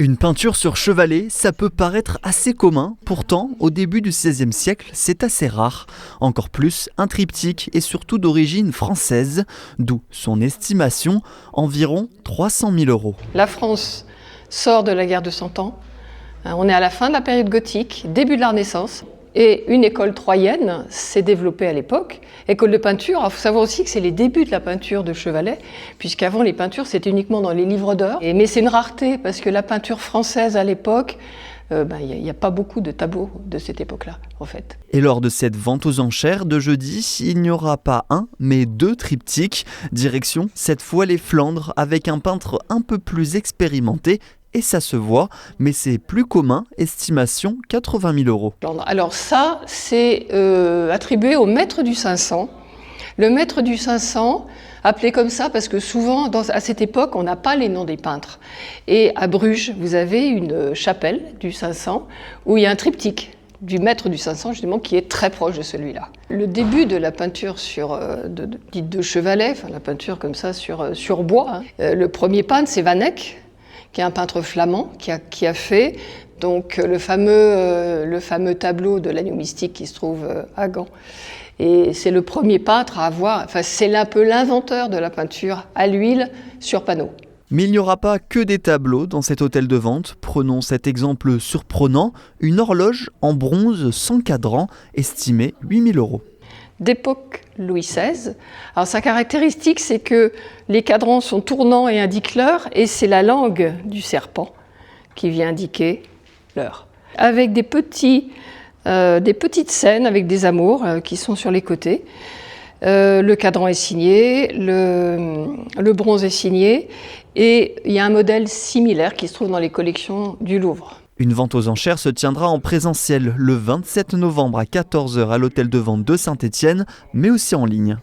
Une peinture sur chevalet, ça peut paraître assez commun, pourtant au début du XVIe siècle, c'est assez rare. Encore plus, un triptyque et surtout d'origine française, d'où son estimation, environ 300 000 €. La France sort de la guerre de 100 ans, on est à la fin de la période gothique, début de la Renaissance. Et une école troyenne s'est développée à l'époque, école de peinture. Il faut savoir aussi que c'est les débuts de la peinture de chevalet, puisqu'avant les peintures c'était uniquement dans les livres d'heures. Mais c'est une rareté parce que la peinture française à l'époque, il n'y a pas beaucoup de tableaux de cette époque-là en fait. Et lors de cette vente aux enchères de jeudi, il n'y aura pas un, mais deux triptyques. Direction cette fois les Flandres avec un peintre un peu plus expérimenté. Et ça se voit, mais c'est plus commun, estimation 80 000 €. Alors ça, c'est attribué au maître du 500. Le maître du 500, appelé comme ça parce que souvent, à cette époque, on n'a pas les noms des peintres. Et à Bruges, vous avez une chapelle du 500 où il y a un triptyque du maître du 500, justement, qui est très proche de celui-là. Le début de la peinture dite de chevalet, enfin la peinture comme ça sur bois, le premier peintre, c'est Van Eyck, qui est un peintre flamand, qui a fait donc, le fameux tableau de l'agneau mystique qui se trouve à Gand. Et c'est le premier peintre à avoir, c'est un peu l'inventeur de la peinture à l'huile sur panneau. Mais il n'y aura pas que des tableaux dans cet hôtel de vente. Prenons cet exemple surprenant, une horloge en bronze sans cadran, estimée 8 000 €. D'époque Louis XVI. Alors sa caractéristique, c'est que les cadrans sont tournants et indiquent l'heure, et c'est la langue du serpent qui vient indiquer l'heure. Avec des petites scènes avec des amours qui sont sur les côtés. Le cadran est signé, le bronze est signé, et il y a un modèle similaire qui se trouve dans les collections du Louvre. Une vente aux enchères se tiendra en présentiel le 27 novembre à 14 h à l'hôtel de vente de Saint-Étienne, mais aussi en ligne.